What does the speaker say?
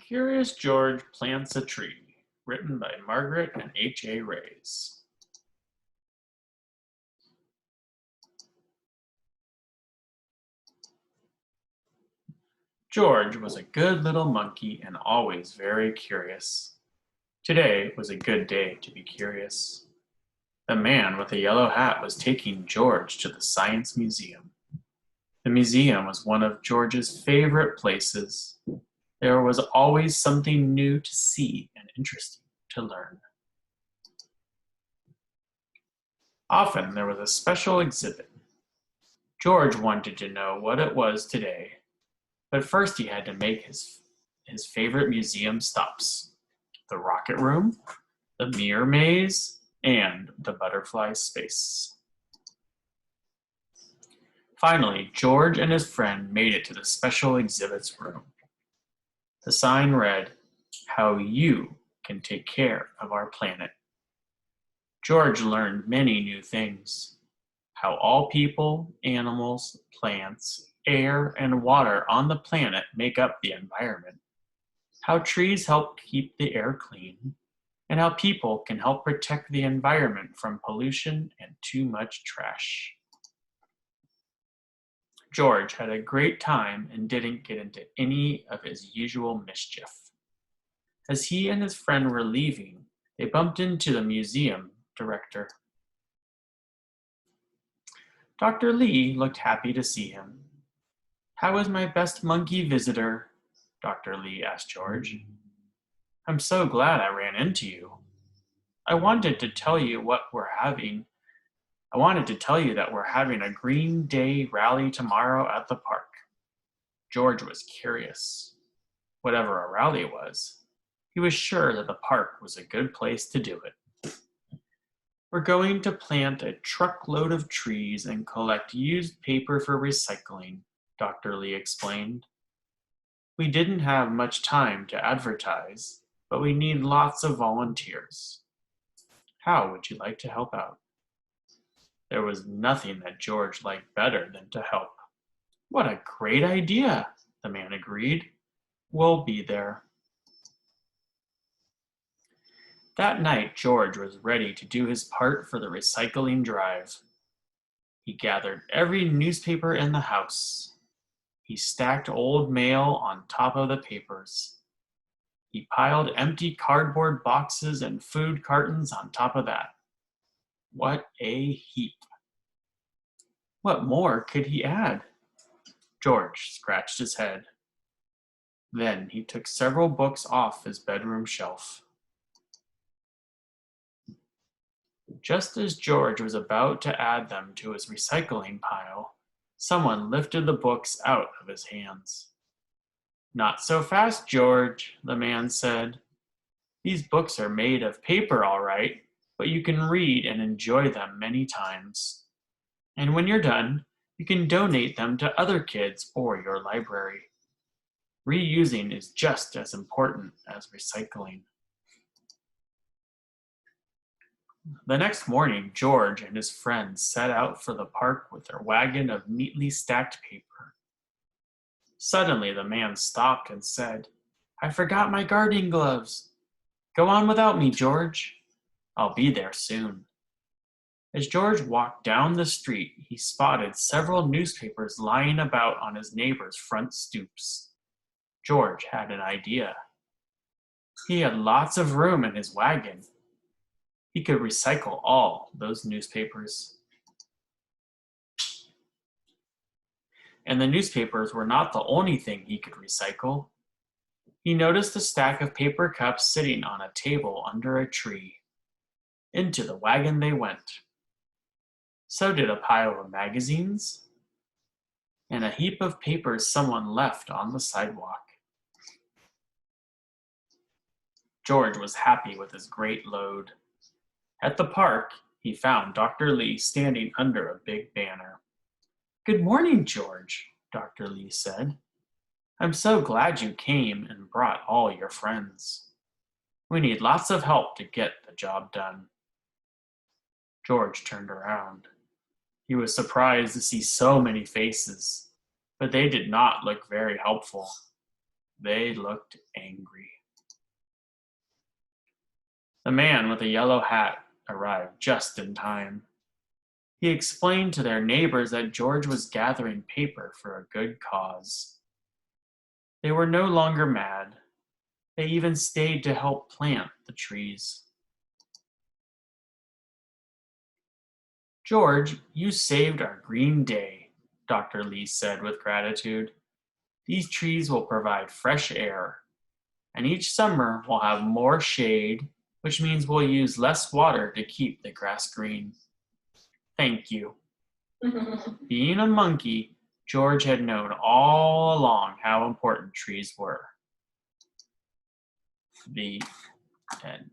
Curious George Plants a Tree, written by Margaret and H.A. Rays. George was a good little monkey and always very curious. Today was a good day to be curious. The man with the yellow hat was taking George to the Science Museum. The museum was one of George's favorite places. There was always something new to see and interesting to learn. Often there was a special exhibit. George wanted to know what it was today, but first he had to make his favorite museum stops: the rocket room, the mirror maze, and the butterfly space. Finally, George and his friend made it to the special exhibits room. The sign read, "How you can take care of our planet." George learned many new things: how all people, animals, plants, air, and water on the planet make up the environment, how trees help keep the air clean, and how people can help protect the environment from pollution and too much trash. George had a great time and didn't get into any of his usual mischief. As he and his friend were leaving, they bumped into the museum director. Dr. Lee looked happy to see him. "How is my best monkey visitor?" Dr. Lee asked George. "I'm so glad I ran into you. I wanted to tell you what we're having. I wanted to tell you that we're having a Green Day rally tomorrow at the park." George was curious. Whatever a rally was, he was sure that the park was a good place to do it. "We're going to plant a truckload of trees and collect used paper for recycling," Dr. Lee explained. "We didn't have much time to advertise, but we need lots of volunteers. How would you like to help out?" There was nothing that George liked better than to help. "What a great idea," the man agreed. "We'll be there." That night, George was ready to do his part for the recycling drive. He gathered every newspaper in the house. He stacked old mail on top of the papers. He piled empty cardboard boxes and food cartons on top of that. What a heap! What more could he add? George scratched his head. Then he took several books off his bedroom shelf. Just as George was about to add them to his recycling pile, someone lifted the books out of his hands. "Not so fast, George," the man said. "These books are made of paper, all right, but you can read and enjoy them many times. And when you're done, you can donate them to other kids or your library. Reusing is just as important as recycling." The next morning, George and his friends set out for the park with their wagon of neatly stacked paper. Suddenly, the man stopped and said, "I forgot my gardening gloves. Go on without me, George. I'll be there soon." As George walked down the street, he spotted several newspapers lying about on his neighbor's front stoops. George had an idea. He had lots of room in his wagon. He could recycle all those newspapers. And the newspapers were not the only thing he could recycle. He noticed a stack of paper cups sitting on a table under a tree. Into the wagon they went. So did a pile of magazines and a heap of papers someone left on the sidewalk. George was happy with his great load. At the park, he found Dr. Lee standing under a big banner. "Good morning, George," Dr. Lee said. "I'm so glad you came and brought all your friends. We need lots of help to get the job done." George turned around. He was surprised to see so many faces, but they did not look very helpful. They looked angry. The man with a yellow hat arrived just in time. He explained to their neighbors that George was gathering paper for a good cause. They were no longer mad. They even stayed to help plant the trees. George, you saved our green day, Dr. Lee said with gratitude. These trees will provide fresh air, and each summer we'll have more shade, which means we'll use less water to keep the grass green. Thank you. Being a monkey, George had known all along how important trees were. The end.